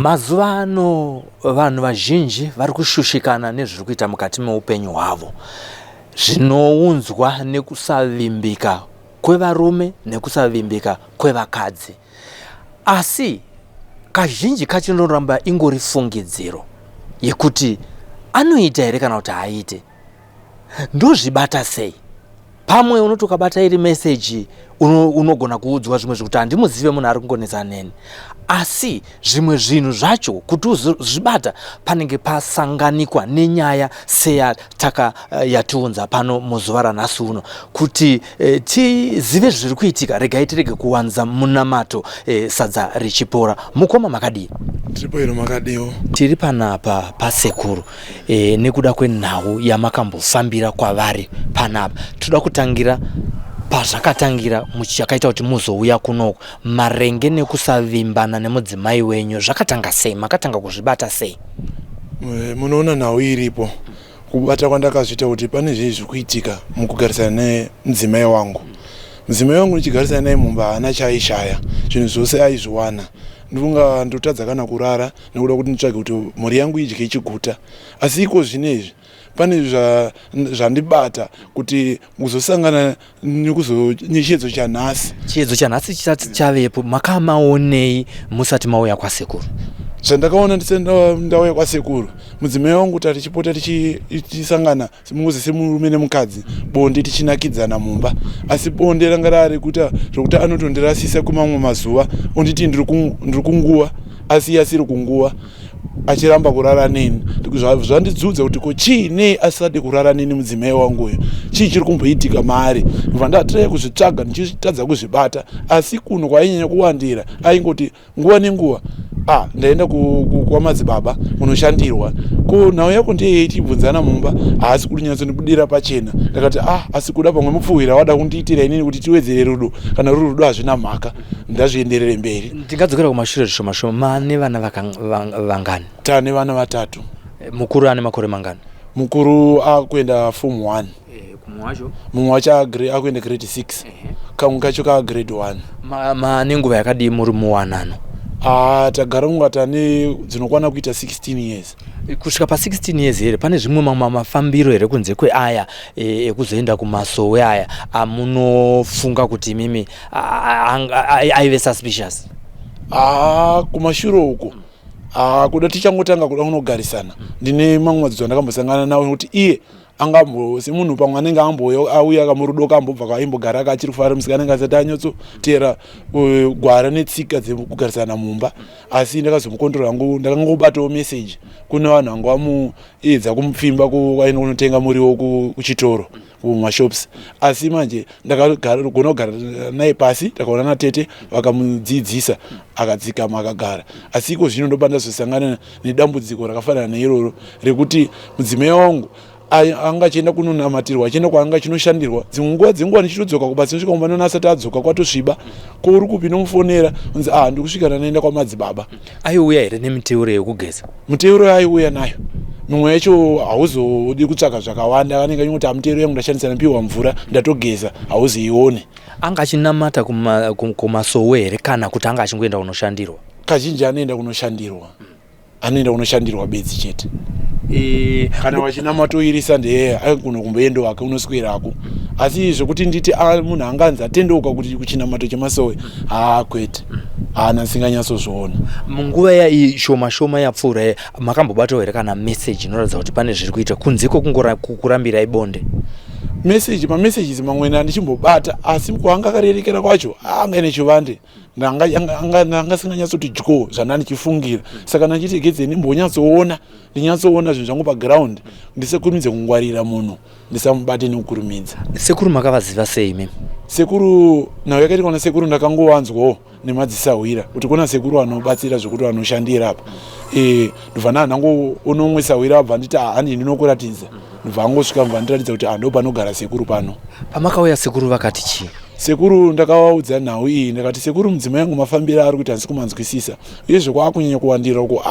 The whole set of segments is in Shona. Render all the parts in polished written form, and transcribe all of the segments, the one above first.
Mazuva ano vanhu vazhinji vari kushushikana nezviri kuita mukati meupenyu hwavo, zvinounzwa nekusavimbika kwevarume nekusavimbika kwevakadzi. Asi kazhinji kachinoramba ingori fungidziro yekuti anoita here kana kuti haaite. Ndozvibata sei? Pamwe unoti ukabata iri meseji unogona kuudzwa zvimwe zvekuti handimuzive munhu ari kungonetsa neni. Asi zvimwe zvinhu zvacho kuti uzvibata panenge pasanganikwa nenyaya yatiunza pano muzuva ranhasi uno kuti tizive zviri kuitika. Regai tirege kuwanza munamato sadza richipora. Mukoma makadii? Tiripo makadiwo. Tiri panapa pasekuru nekuda kwenhau yamakambofambira kwavari panapa. Toda kutangira pazvakatangira muchakaita kuti muzouya kunoku, marenge nekusavimbana nemudzimai wenyu zvakatanga sei? Makatanga kuzvibata sei? Munoona nhau iripo kubata kwandakazviita kuti pane zviri kuitika mukugarisana nemudzimai wangu. Mudzimai wangu nichigarisana naye mumba haana chaishaya, zvinhu zvose aizviwana. Ndinonga ndotadza kana kurara nekuda kuti nditsvage kuti mhuri yangu idye chiguta. Asi iko zvinezvi pane zvandibata kuti kuzosangana nechiedzo chanhasi. Chiedzo chanhasi chisati chavepo, makamaonei musati mauya kwasekuru? Zvandakaona ndauya kwasekuru, mudzimai wangu kuti tichipota tichisangana semurume nemukadzi, bonde tichinakidzana mumba. Asi bonde ranga rari kuita zvokuti anotondirasisa kumamwe mazuva, onditi ndiri kunguva asi asiri kunguva, achiramba kurara neni. Zvandidzudza kuti ko chiine asade kurara neni mudzimai wangu uyu, chii chiri kumboitika maari. Ndobva ndatrai kuzvitsvaga ndichitadza kuzvibata, asi kuno kwainyanya kuwandira aingoti nguva nenguva ndaenda kwamadzibaba kunoshandirwa. Ko nhau yako ndiye yeitibvunzana mumba, haasi kuti nyatsondibudira pachena. Ndakati asi kuda pamwe mupfuwira wada kundiitira inini kuti tiwedzere rudo, kana ruri rudo hazvina mhaka, ndazvienderere mberi. Ndingadzokera kumashure zvishoma shoma. Mane vana vangani? Tane vana 3. Mukuru ane makore mangani? Mukuru akuenda form 1. Mumwe wacho akuenda grade 6. Kamwe kacho grade 1. Mane nguva yakadii muri muwanano? Tagara mungatane dzinokwana kuita 16 years. Kusvika pa16 years here pane zvimwe mafambiro here kunze kweaya ekuzoenda kumasowe aya amunofunga kuti mimi aive suspicious? Kumashure uko kuda tichangotanga kuda kunogarisana, ndine mamwe madzidzo andakambosangana nawo kuti iye semunhu pamwe anenge auya kamurudo kambobva kwaimbogara akachiri kufara musika anenge asati anyatsotera gwara netsika dzekugarisana mumba. Asi ndakazomukondora hangu, ndakangobatawo meseji kune vanhu vangu vamuedza kumupfimba kwaino kunotenga muriwo kuchitoro kumashops. Asi manje ndakagona kugara naye pasi, takaona natete vakamudzidzisa akadzikama akagara. Asi iko zvino ndoba ndazosangana nedambudziko rakafanana neiroro rekuti mudzimai wangu anga achienda kunonamatirwa, achienda kwaanga chinoshandirwa. Dzimwe nguva dzenguva ndichitodzoka kubasa nosvika kumba nona asati adzoka kwatosviba. Ko uri kupi nomufonera unzi ndikusvikana naenda kwamadzibaba. Aiuya here nemiteuro yekugeza? Miteuro aiuya nayo. Mumwe yacho hauzodi kutsvaka zvakawanda, anenge achingoti miteuro yangu ndashandisa napiwa mvura ndatogeza, hauzoione. Anga achinamata kumasowe here kana kuti anga achingoenda kunoshandirwa? Kazhinji anoenda kunoshandirwa. Anoenda kunoshandirwa bedzi chete. Kana wachinamatoirisa ndeye aigona kumboenda wake unoswirako. Asi zvokuti nditi munhu anganzi atendeuka kuti kuchinamato chemasowe, kwete, ndinganyatsozviona. Munguva yai shoma shoma yapfuura makambobatawo here kana meseji inoratidza kuti pane zviri kuita kunziko kurambira ibonde? Mameseji mamwe ndichimbobata, asi kwaanga akarerekera kwacho anga ine chivande, ndanga singanyatsoti dyo zvandandichifungira. Saka ndachiti ndimbonyatsoona zvinhu zvangu paground, ndisekurumidze kungwarira munhu, ndisamubate nekukurumidza. Sekuru makavaziva sei mimi? Sekuru nhau yakaita kana sekuru ndakangovanzwawo nemadzisawira kuti kuna sekuru anobatsira zvokuti anoshandira apa. Ndobva nangu sawira abva nditi handi ndinokuratidza. Ndobva angosvika mva ndiratidza kuti ndo panogara sekuru pano. Pamakauya sekuru vakati chii? Sekuru ndakavaudza nhau iyi, ndakati sekuru mudzimai yangu mafambiro ari kuti handisi kumanzwisisa, uyezve kwaakunyanya kuwandira uko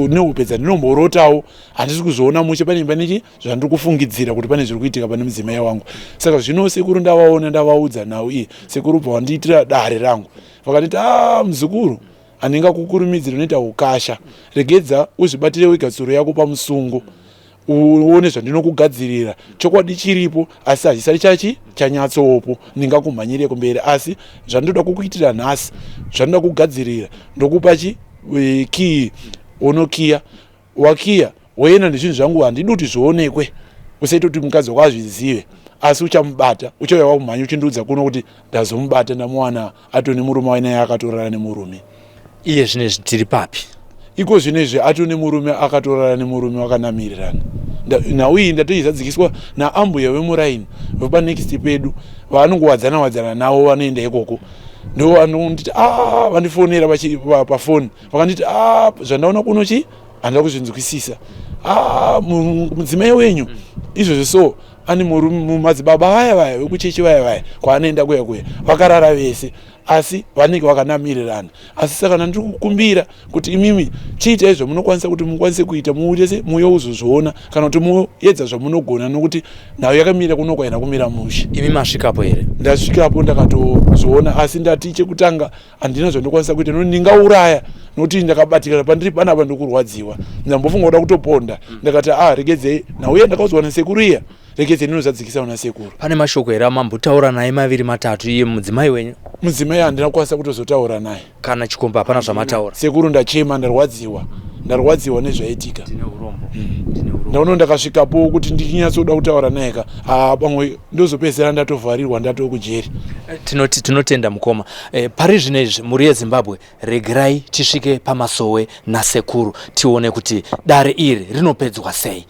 neupedza ndinomborotawo handisi kuzviona mushe panemba nechi zvandiri kufungidzira kuti pane zviri kuitika pane mudzimai wangu. Saka zvino sekuru ndavaona ndavaudza nhau iyi, sekuru bva wandiitira dare rangu, vakanditi muzukuru anenga kukurumidzira unoita ukasha. Regedza uzvibatire wega tsuro yako pamusungo. Uone zvandinokugadzirira. Chokwadi chiripo asi hazvisati chanyatsopo ndingakumhanyire kumberi, asi zvandoda kukuitira nhasi, zvandoda kugadzirira ndokupa kii unokiya wakiya woenda nezvinhu zvangu handidi kuti zvionekwe. Usaita kuti mukadzi wako azvizive, asi uchamubata, uchauya wakumhanya uchindiudza kuno kuti ndazomubata ndamuwana atone murume wainaye akatorana nemurume. Iye zvinezvi tiri papi? Iko zvinezvi atone murume akatorana nemurume wakanamirirana. Nauyi ndatoizadzikiswa naambuya vemuraini vepanext pedu vanongowadzana navo vanoenda ikoko. Ndo vanonditi vandifonera pafoni vakanditi zvandaona kuno handida kuzvinzwisisa. Mudzimai wenyu izvozvo so ane murume, madzibaba vaya vekuchechi vaya kwaanoenda kuya vakarara vese, asi vanenge vakanamirirana. Asi saka ndiri kukumbira kuti imimi chiitai zvamunokwanisa kuti mukwanise kuita, muuye uzozviona kana kuti muedza zvamunogona, nokuti nhau yakamira kuno kwaina kumira mushe. Imi masvikapo here? Ndasvikapo ndakatozviona, asi ndati chekutanga handina zvandokwanisa kuita, nokuti ndingauraya nokuti ndakabatikana pandiri panapa ndokurwadziwa. Ndambofunga kuda kutoponda, ndakati regedzei, nauye ndakaudzwa nasekuru iya, regedzei ndinozadzikisa na sekuru. Pane mashoko here amambotaura naye maviri matatu iye mudzimai wenyu? Mudzimai handina kukwanisa kutozotaura naye. Kana chikomba hapana zvamataura? Sekuru ndachema, ndarwadziwa nezvaitika. Ndaona ndakasvikapo kuti ndichinyatsoda kutaura naye pamwe ndozopedzera ndatovharirwa ndatokujeri. Tinotenda mukoma. Pari zvinezvi muri yeZimbabwe, regerai tisvike pamasowe nasekuru tione kuti dare iri rinopedzwa sei.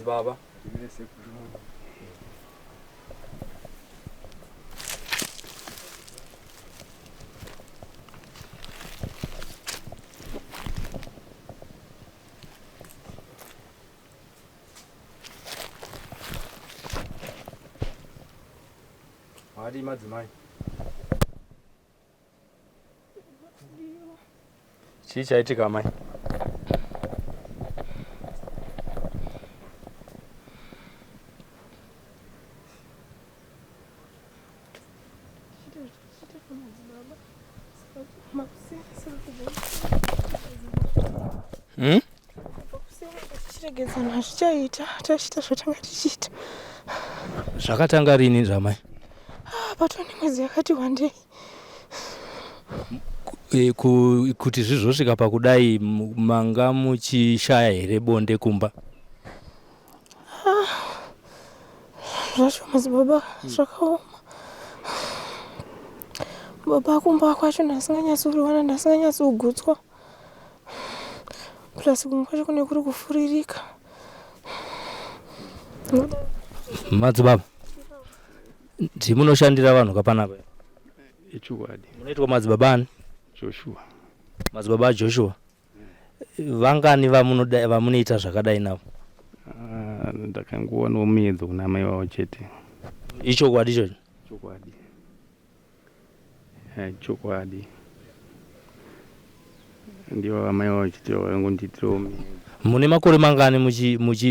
Baba. Hadi madzimai. Chii chaitika mai? Zvakatanga rini Ramai? Patoni mwedzi yakati wandei. Kuti zvizvosvika pakudai manga muchishaya here bonde kumba? Zvacho madzibaba zvakaoma. Baba kumba kwacho ndasinganyatsouriwana, ndasinganyatsogutswa. Plus kumba kwacho kune kuri kufuririka. Madzibaba, ndimunoshandira vanhu kapanapa? Ichokwadi. Munoitwa madzibaba ani? Joshua. Madzibaba Joshua. Vangani vamunoita zvakadai navo? Ndakangoona muedzo kuna mai vavo chete. Ichokwadi ichocho? Chokwadi. Chokwadi. Ndivo amai vavo chete vangondiitira muedzo. Mune makore mangani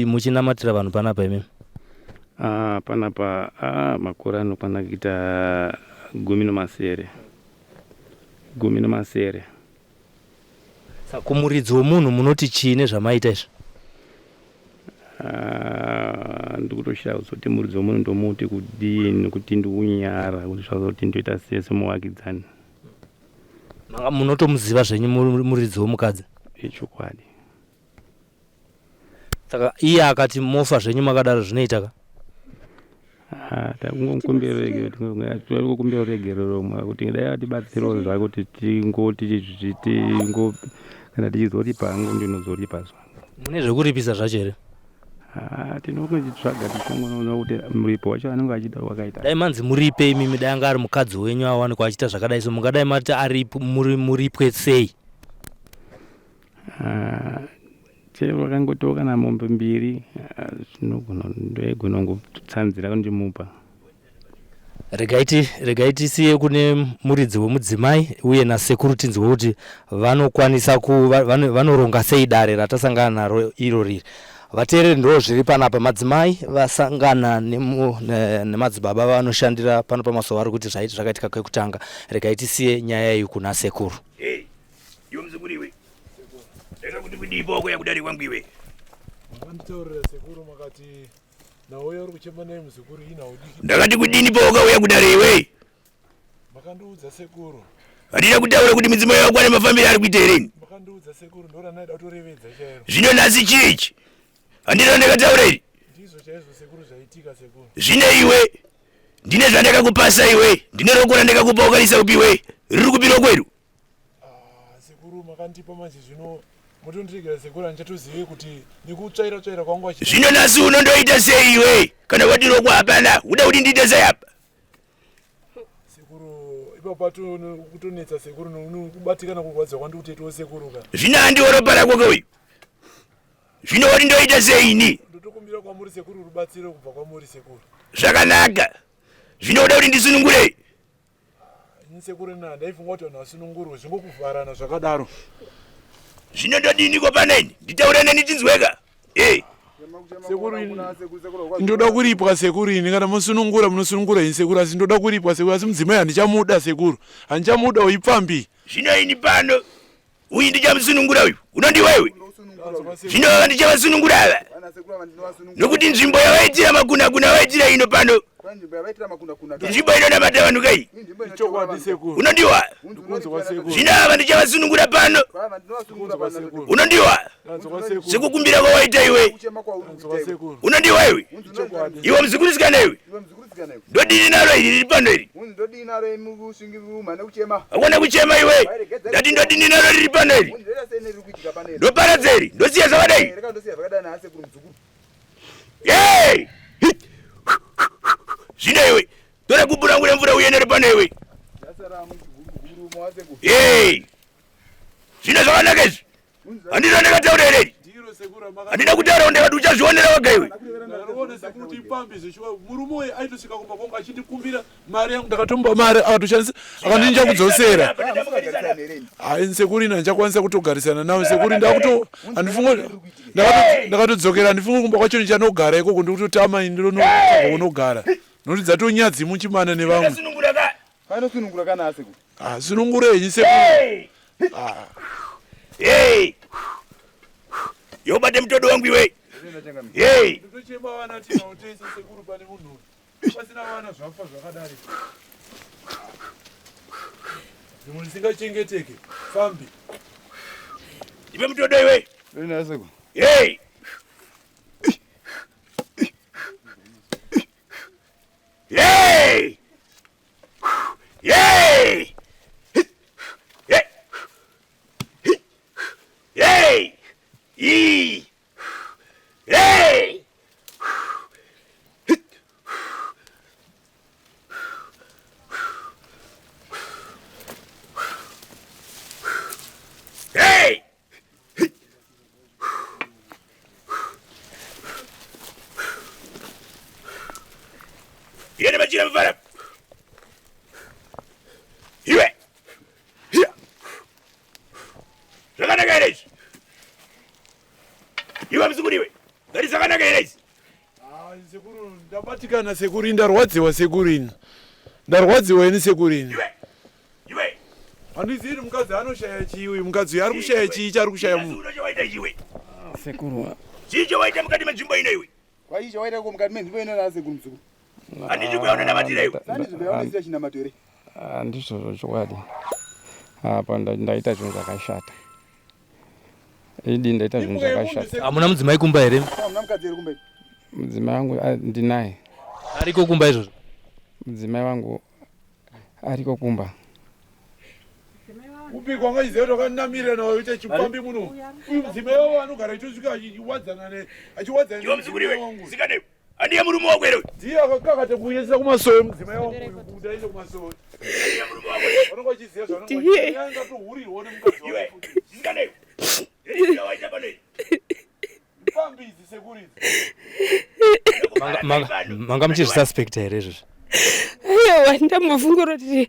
muchinamatira vanhu panapa imimi? Panapa makore anokwana kuita 10 masere. Saka kumuridzi womunhu munoti chii nezvamaita izvi? Ndikutoshaya kuzoti muridzi womunhu ndomuti kudini, kuti ndiunyara, kuti zvazoti ndoita semuvakidzani. Munotomuziva zvenyu muridzi womukadzi? Ichokwadi. Saka iye akati mofa zvenyu makadaro zvinoitaka? Takungokumbira regerero kuti dai atibatsirawo zvako kuti kana tichizoripa ndinozoripa zvangu. Mune zvekuripisa zvacho here? Tinongotitsvaga tichongoona kuti muripo wacho anenge achida wakaita. Dai manzi muripe imimi, dai anga ari mukadzi wenyu awanikwa achita zvakadai, so mungadai mati muripwe sei? chero akangotoka na mombe mbiri ndoigona ngotsanzira kundimupa. regaiti siye kune muridzi wemudzimai uye nasekuru tinzwe kuti vanokwanisa vanoronga sei dare ratasangana naro iro riri. Vateereri ndo zviri panapa, madzimai vasangana nemadzibaba vanoshandira pano pamazuva ari kuti zvaiti zvakaitika kwekutanga. Regai tisiye nyaya iyi kuna sekuru. Iwe mzukuru iwe, ndaka kuti kudipo kwaya kudari kwangu iwe. Makanditaurira sekuru makati nawe uri kuchema naye mzukuru ina udiki. Ndakati kudini po kwaya kudari iwe. Makandiudza sekuru. Handina kutaura kuti mudzimai wako ane mafambiro ari kuita here. Makandiudza sekuru ndora naida kutorevedza chairo. Zvino nhasi chichi. Handina ndakataura here. Ndizvo chaizvo sekuru zvaitika sekuru. Zvine iwe. Ndine zvandakakupasa iwe. Ndine rokora ndakakupa ukarisa upiwe. Riri kupiro kwedu. Sekuru makandipa manje zvino mutondiregera sekuru andichatozive kuti ndikutsvaira kwangu achi. Zvino nhasi unondoita sei iwe? Kana wadirokwa hapana, uda kuti ndiite sei apa? Sekuru ipapo kutonetsa sekuru nokubatikana kurwadza kwandikutetewo sekuru ka. Zvino handiworopara kwako uyu. Zvino wati ndoita sei ini? Ndotokumbira kwamuri sekuru rubatsiro kubva kwamuri sekuru. Zvakanaka. Zvino uda kuti ndisunungure? Sekuru nana ndaifunga kuti vanhu vasunungurwa zvingokuvharana zvakadaro. Zvino ndodiniko paneni? Nditaura neni tinzweka. Sekuru ndoda kuripwa sekuru ini kana musunungura munosunungura ini sekuru asi ndoda kuripwa sekuru asi mudzimai handichamuda sekuru. Handichamuda uipfambi. Zvino ini pano uyu ndichamusunungura uyu. Unondiwewe? Zvino handichavasunungura ava. Nokuti nzvimbo yavaitira makuna vaitira ino pano. Nzvimbo inonamata vanhu kai? Unondiwa? Zvino ava ndichavasunungura pano. Unondiwa? Sekukumbira kwawaita iwe. Unondiwa iwe? Iwe mzukurisikana iwe? Ndodini naro iri riri pano iri? Hakuna kuchema iwe? Ndati ndodini naro riri pano iri? Ndoparadza iri? Ndosiya zvakadai? Yey! Zvino iwe, tora kupurangura mvura uyenere pano iwe. Yey! Zvino zvakanaka izvi? Handina ndakataura here? Handina kutaura kuti ndakati uchazvionera wega iwe. Ndakaona sekuru kuti ipambi zvishuwa murume uyu aitosvika kumba kwangu achindikumbira mari yangu ndakatomba mari akatoshandisa akandinja kudzosera. Hai sekuru ina ndichakwanisa kutogarisana nawe sekuru ndakuto handifunga ndakatodzokera handifunga kumba kwacho ndichanogara ikoko ndikutotama ndinogara. Nokuti dzatonyadzi muchimana nevamwe. Sunungura kana sekuru. Sunungurei sekuru. Hey! Yobate mtoto wangu iwe. Hey! Ndochema vana tina utesa sekuru pane munhu. Pasina vana zvafa zvakadari. Zvimwe zvisingachengeteke. Fambi. Iwe mtoto iwe. Ina sekuru. Hey! Hey! Hey! Hey! Hey! Hey! Hey! Yene machira mfara. Iwe. Zvakanaka here izvi? Iwe mzukuru iwe. Ngati zvakanaka here izvi? Sekuru ndabatikana sekuru ndarwadziwa sekuru ini. Ndarwadziwa ini sekuru ini. Iwe. Handizivi mukadzi anoshaya chiwi mukadzi ari kushaya chii chari kushaya munhu. Unochawaita iwe. Sekuru. Chicho waita mukati menzvimbo ino iwe. Kwaisha waita ko mukati menzvimbo ino na sekuru mzukuru. Handiti kuyaona namatira iwe. Sandi zviyaona china matore. Ndizvo chokwadi. Apa ndaita zvinhu zvakashata. Idi ndaita zvinhu zvakashata. Hamuna mudzimai kumba here? Hamuna mukadzi here kumba? Mudzimai wangu ndinaye. Ariko kumba izvozvo? Mudzimai wangu ariko kumba. Upi kwanga iziva kuti wakanamirira nawo uite chipambi muno. Mudzimai wavo anogara achitosvika achiwadzana Iwe mzukuru iwe. Sikane. Handiye murume wako here. ndiye akakakata kuuyesa kumasowe mudzimai wangu kuti aende kumasowe. Handiye murume wako. Vanonga vachiziva zvavanonga vachiziva. Yanga tohurirwa nemukadzi wavo. Iwe. Sikane. Manga muchizvisuspect here izvozvi? Aiwa, ndambovhungura kuti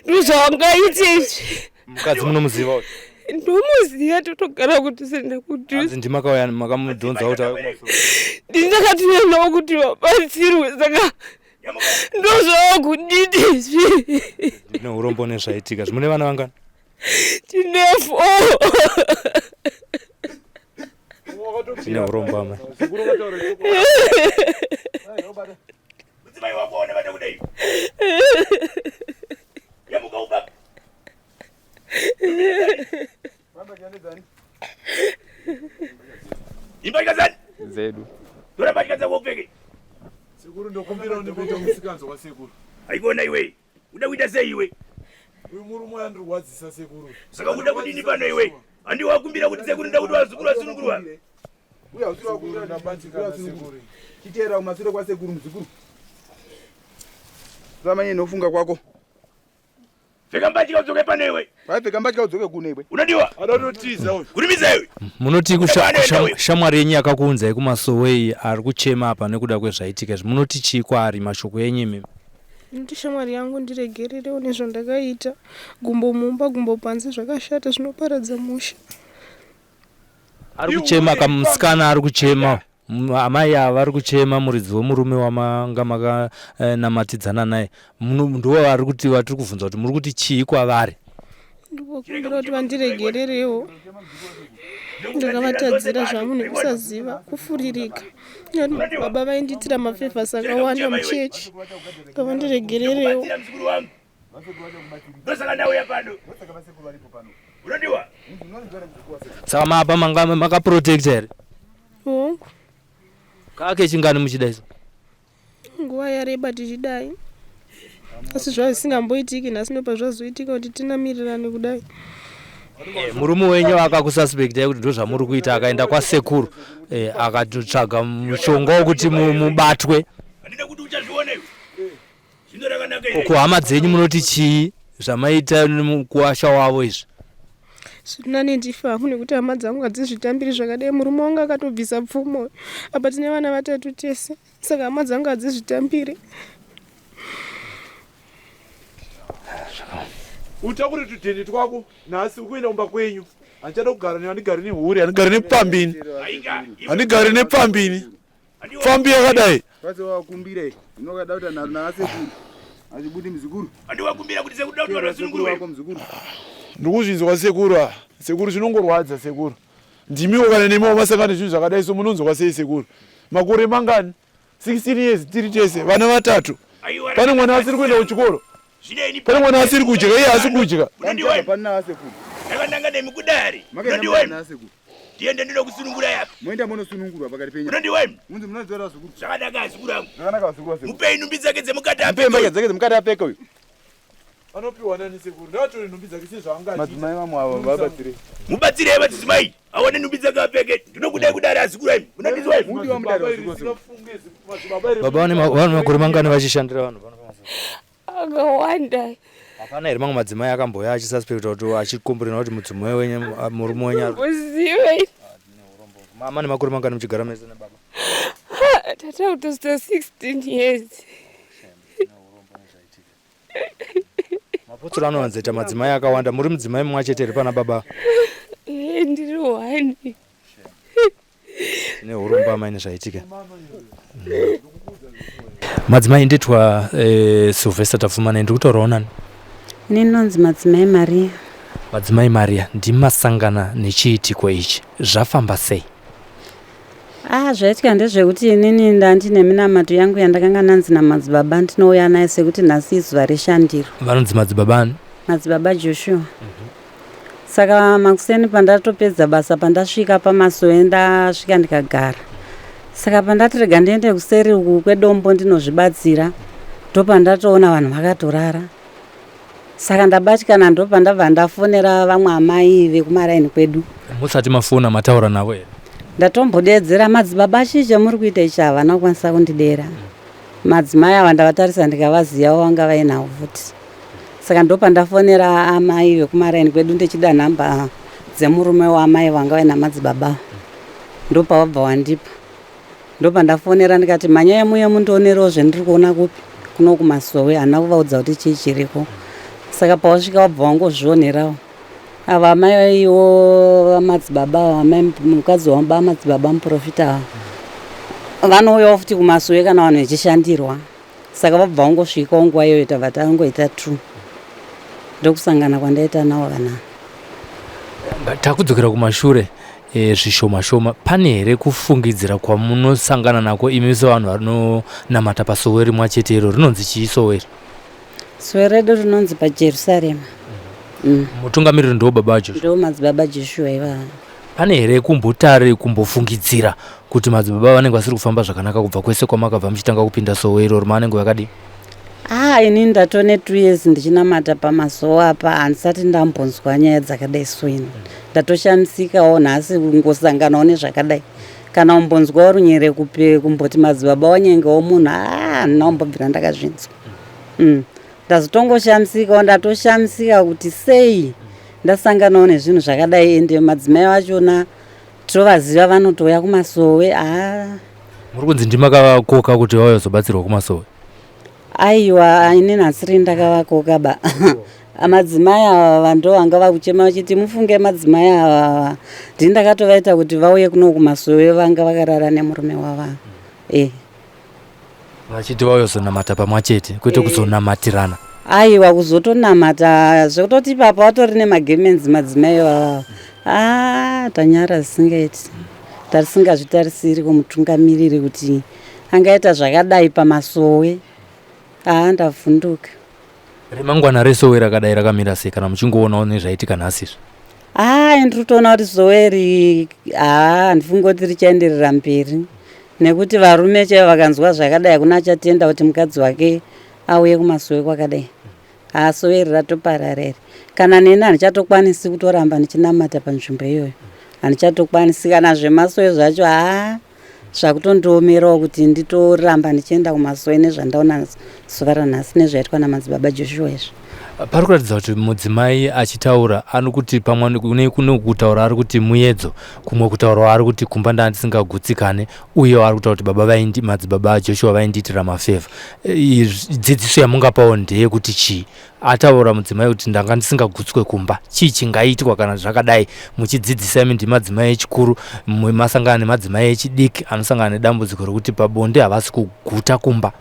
ndozvawangaita izvi. Mukadzi munomuziva uyu? Ndomuziva, totogara kuti senda kuti. Hanzi ndimakauya makamudhonza kuti ndakati nawo kuti wabatsirwe, saka ndozvawakudidi izvi. Ndine urombo nezvaitika. Mune vana vangani? Tine 4. Tine urombo amai. Imbakazani zedu torabakaza wopeke Sekuru ndokumbira unipeta musikanzo kwa sekuru. aikona iwe uda kuita sei iwe Uyu murume yandirwadzisa sekuru. saka uda kudini pano iwe andi wakumbira kuti sekuru nda kuti wazukuru wasunungurwa Uya usura kumbira Ndabatikana sekuru. chitera kumasure kwa sekuru mzukuru. Zamanye nofunga kwako. pfeka mbachi udzoke pano iwe Waipfeka mbachi udzoke kuno iwe. unodiwa Adototiza uyu. kurimiza iwe Munoti shamwari yenyu yakakuunzai kumasowei ari kuchema apa nekuda kwezvaitika izvi. Munoti chii kwaari mashoko enyu imimi? Ndoti shamwari yangu ndiregererewo nezvandakaita. Gumbo mumba, gumbo panze, zvakashata zvinoparadza musha. Ari kuchema kamusikana ari kuchema. Amai ava ari kuchema muridzi wemurume wamanga makanamatidzana naye. Ndiwo ari kuti watiri kubvunza kuti muri kuti chii kwavari? Ndikukumbira kuti vandiregererewo. Ndakavatadzira zvangu nekusaziva, kufuririka. Baba vainditira mafevhasi akawanda muchechi. Ngavandiregererewo. mzukuru wangu ndosaka ndauya pano unodiwa Saka maapa makaprotecta here? Hongu, Kake chingani muchida iso? nguva yareba tichidai. Asi zvazisingamboitiki nhasi ndopazvazoitika kuti tinamirirane kudai. Murume wenyu akakususpectai kuti ndozvamuri kuita, akaenda kwasekuru akatotsvaga mushonga wokuti mubatwe. handina kuti uchazviona iwe zvino rakanaka ire Kuhama dzenyu munoti chii zvamaita kuwasha wavo izvi? Zvina nendifamu nekuti hama dzangu hadzizvitambiri zvakadai. Murume wangu akatobvisa pfumo. Apa tine vana vatatu tese. Saka hama dzangu hadzizvitambiri. Utakuri tutende twako nasi ukuenda umba kwenyu. Anchada kugara ne andigari nehuri, andigari nepambini. aika Andigari nepambini. Fambi yakadai. Wazo wakumbire. Unokada kuti na sekuru. Azibudi mzukuru. andi wakumbira kuti sekuru nda kuti Sekuru wasunungurwa wako mzukuru. Ndikuzvinzwa sekuru. Sekuru zvinongorwadza sekuru. Ndimiwo kana nemiwo masangano zvinhu zvakadai so munonzwa sei sekuru. Makore mangani? 16 years tiri tese vana vatatu. Pane mwana asiri kuenda kuchikoro. zvinei Pane mwana asiri kudya, iye asi kudya. unodiwa Pana sekuru. ndakandanga nemikudari Makaenda unodiwa na sekuru. tiende ndino kusunungura yapa Moenda munosunungurwa pakati penyu. unodiwa Munzi munozora zukuru. zvakanaka azukuru angu Zvakanaka zukuru sekuru. mupei nhumbi dzake dzemukati Mpe mbake dzake dzemukati apeka uyu. Anopiwa nani sekuru? Ndatori nhumbi dzake sezvaangati. Madzimai mamu avo vabatsire. mubatsirei madzimai aone nhumbi dzake apfeke ndinokudai kudari azukuru angu unondizwa iwe Mudi wa mudari wa zukuru sekuru. Baba vane makore mangani vachishandira vanhu? Akawanda. Hapana here mamwe madzimai akamboya achisuspecta kuti achikomborena kuti mudzimai wenyu murume wenyu ari Uzive. mama nemakore mangani muchigara mese nebaba? Tata kutosita 16 years. Mapotsoro anowanzoita madzimai akawanda. Muri mudzimai mumwe chete here pana baba? Ndiri wani. Tine urombo amai nezvaitika. Madzimai ndetwa Sylvester Tafumana, ndiri kutaurawo nani? Ninonzi Madzimai Maria. Madzimai Maria, ndimasangana nechiitiko ichi, zvafamba sei? Zvaitika ndezvekuti inini ndandine minamato yangu yandakanga nanzi namadzibaba ndinouya naye sekuti nhasi izuva reshandiro. Vanonzi madzibaba ani? Madzibaba Joshua. Saka makuseni pandatopedza basa pandasvika pamasowe ndasvika ndikagara. Saka pandati rega ndiende kuseri uku kwedombo ndinozvibatsira, ndopandatoona vanhu vakatorara. Saka ndabatikana ndopandabva ndafonera vamwe amai vekumaraini kwedu. Musati mafona mataura navo here? Ndatombodedzera madzibaba achicha muri kuita ichi havana kukwanisa kundidera. Madzimai ava ndavatarisa ndikavazivawo vanga vainawo futi. Saka ndopandafonera amai vekumaraini kwedu ndichida nhamba dzemurume wamai vanga vaina madzibaba ndopa wabva wandipa ndopa ndafonera ndikati manyaya muye mundionerewo zvendiri kuona kupi kuno kumasowe hana kuvaudza kuti chii chiriko saka pawasvika wabva wangozvionerawo ava amai iwo madzibaba amai mukadzi wamba madzibaba muprofita vanouyawo futi kumasowe kana vanhu vechishandirwa saka vabva wangosvikawo nguva iyoyo tabva tangoita 2 ndokusangana kwandaita nawo kana takudzokera kumashure zvishoma shoma pane here kufungidzira kwamunosangana nako imi sevanhu vanonamata pasowe rimwe chete iro rinonzi chii sowe iri? sowe redu rinonzi pajerusarema. mutungamiriri ndo baba Joshua? Ndo madzibaba Joshua iva. Pane here kumbotare kumbofungidzira kuti madzibaba vanenge vasiri kufamba zvakanaka kubva kwese kwamakabva muchitanga kupinda sowe iro rimanenge vakadii? Ini ndatone 2 years ndichinamata pamasowe apa handisati ndambonzwa nyaya dzakadai soini. Ndatoshamisikawo nhasi kungosanganawo nezvakadai. Kana umbonzwawo runyere kumboti madzibaba wanyengewo munhu handina kumbobvira ndakazvinzwa. Ndazotongoshamisikawo ndatoshamisika kuti sei ndasanganawo nezvinhu zvakadai ende madzimai vachona tovaziva vanotouya kumasowe. Muri kunzi ndimakavakoka kuti vauya kuzobatsirwa kumasowe? Aiwa, ini nhasiri ndakavakoka ba. Madzimai ava ndo vanga vakuchema vachiti mufunge madzimai ava ndindakatovaita kuti vauye kuno kumasowe vanga vakarara nemurume wava. Vachiti vauya kuzonamata pamwe chete kwete kuzonamatirana? Aiwa, kuzotonamata zvekutoti papa vatori nemagemenzi madzimai ava. Tanyara zisingaiti. Tarisingazvitarisiri kumutungamiriri kuti angaita zvakadai pamasowe. Ndavhunduka. Remangwana resowe rakadai rakamira sei kana muchingoonawo nezvaitika nhasi izvi? Ndiri kutoona kuti sowe iri handifungi kuti richaenderera mberi nekuti varume chaivo vakanzwa zvakadai hakuna achatenda kuti mukadzi wake auye kumasowe kwakadai. Sowe iri ratopararere. Kana neni handichatokwanisi kutoramba ndichinamata panzvimbo iyoyo. Handichatokwanisi kana zvemasowe zvacho zvakutondiomerawo kuti nditoramba ndichienda kumasowe nezvandaona zuva ranhasi nezvaitwa namadzibaba Joshua izvi. Pari kuratidza kuti mudzimai achitaura anokuti pamwe kuno kutaura ari kuti muyedzo, kumwe kutaura ari kuti kumba ndandisingagutsikane, uye ari kutaura kuti madzibaba Joshua vaindiitira mafevha. Dzidziso yamungapawo ndeye kuti chii? Ataura mudzimai kuti ndanga ndisingagutswe kumba, chii chingaitwa kana zvakadai muchidzidzisa imi ndimadzimai echikuru masangana nemadzimai echidiki anosangana nedambudziko rokuti pabonde havasi kuguta kumba?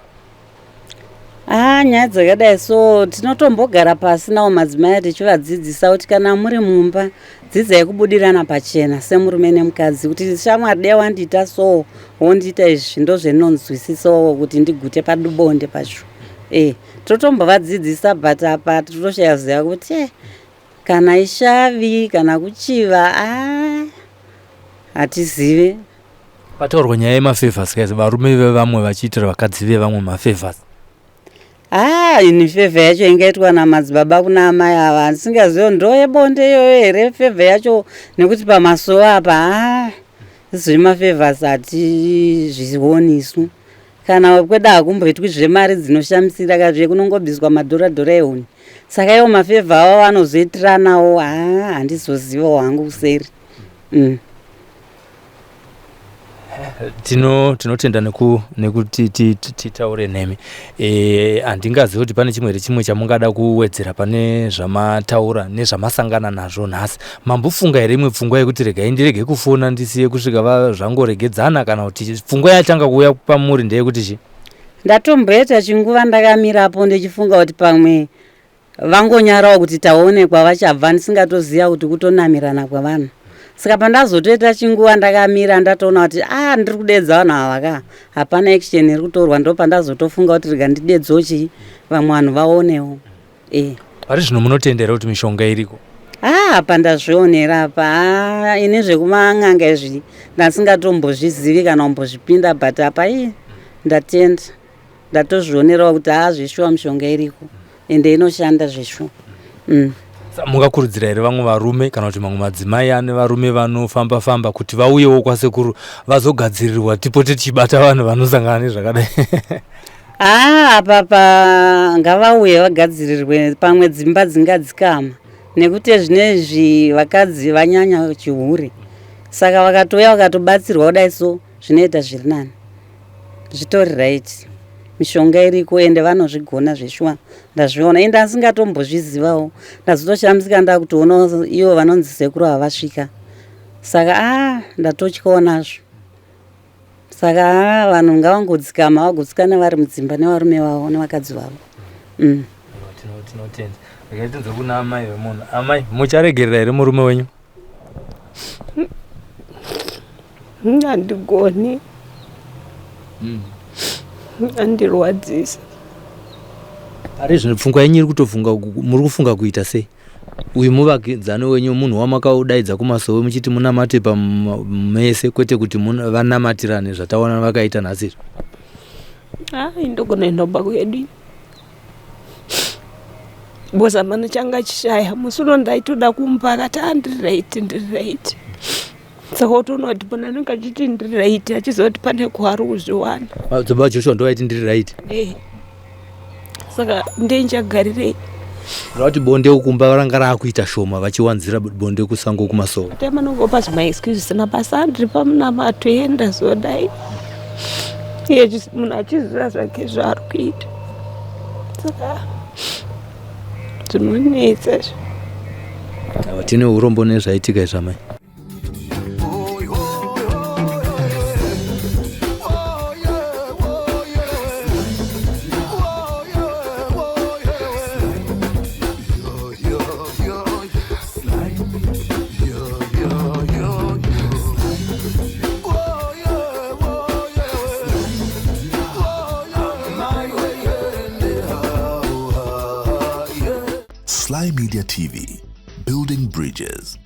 Nyaya dzakadai so tinotombogara pasi nawo madzimai tichivadzidzisa kuti kana muri mumba dzidzai kubudirana pachena semurume nemukadzi, kuti shamwari dai wandiita so wondiita izvi ndozvenonzwisisawo kuti ndigute padubonde pacho. Totombovadzidzisa but apa totoshaya ziva kuti kana ishavi kana kuchiva hatizive. Pataurwa nyaya yemafevhasi kaisi varume vevamwe vachiitira vakadzi vevamwe mafevhasi? Ini fevha yacho ingaitwa namadzibaba kuna amai ava handisingazivo ndo yebonde iyoyo here fevha yacho, nekuti pamasowe apa izvi mafevhasi hatizvionisu. Kana kweda hakumboitwi zvemari dzinoshamisira kazve kunongobviswa madhoradhora ehuni. Saka iwo mafevha avo vanozoitiranawo handizozivawo hangu kuseri. Tinotenda nekuti titaure nemi. Handingazivi kuti pane chimwe chamungada kuwedzera pane zvamataura nezvamasangana nazvo nhasi. Mambofunga here imwe pfungwa yekuti regai ndirege kufona ndisiye kusvika zvangoregedzana, kana kuti pfungwa yatanga kuuya pamuri ndeyekuti chii? Ndatomboita chinguva ndakamirapo ndichifunga kuti pamwe vangonyarawo kuti taonekwa vachabva ndisingatoziva kuti kutonamirana kwavanhu. Saka pandazotoita chinguva ndakamira ndatoona kuti ndiri kudedza vanhu ava hapana action iri kutorwa, ndo pandazotofunga kuti rega ndidedzewo chii vamwe vanhu vaonewo. Pari zvino munotendera kuti mishonga iriko? Apa ndazvionera apa ini zvekumang'anga izvi ndasingatombozvizivi kana kumbozvipinda but apa ndatenda ndatozvionerawo kuti zveshuwa mishonga iriko ende inoshanda zveshuwa. Mungakurudzira here vamwe varume kana kuti mamwe madzimai ane varume vanofamba kuti vauyewo kwasekuru vazogadzirirwa tipote tichibata vanhu vanosangana nezvakadai? Apapa ngavauye vagadzirirwe, pamwe dzimba dzingadzikama nekuti zvinezvi vakadzi vanyanya chihure, saka vakatouya vakatobatsirwa kudai so zvinoita zviri nani, zvitori right. Mishonga iriko ende vanozvigona zveshuwa, ndazviona ende asingatombozvizivawo, ndazotoshambidzika ndakutoona ivo vanonzi sekuru havasvika, saka ndatotyawo nazvo. Saka vanhu ngavangodzikama, vagotsikana vari mudzimba nevarume vavo nevakadzi vavo. Tinotenda rakatinze kuna amai vemunhu. Amai, mucharegerera here murume wenyu? Handigoni, handirwadzisa. Ari zvino pfungwa yenyu iri kutofunga, muri kufunga kuita sei? Uyu muvakidzani wenyu munhu wamakaudaidza kumasowe muchiti munamate pamese, kwete kuti vanamatirane zvataona vakaita nhasi. Indogona inoba kwedu bozamana changa chishaya musi uno ndaitoda kumba akati ndiri saka utonoti pana anenge achiti ndiri raiti achizoti pane kuari kuzviwana. Dzimba Joshua ndo vaiti ndiri raiti. Saka ndenjagarirei kuti bonde ukumba ranga raakuita shoma vachiwanzira bonde kusango kumasowe. Temanongopa zvimaexcuses nabasa ndiri pamunamato enda zodai iye munhu achiziva zvake zvaari kuita, saka zvinonetsa. Tine urombo nezvaitika izvamai. Sly Media TV, building bridges.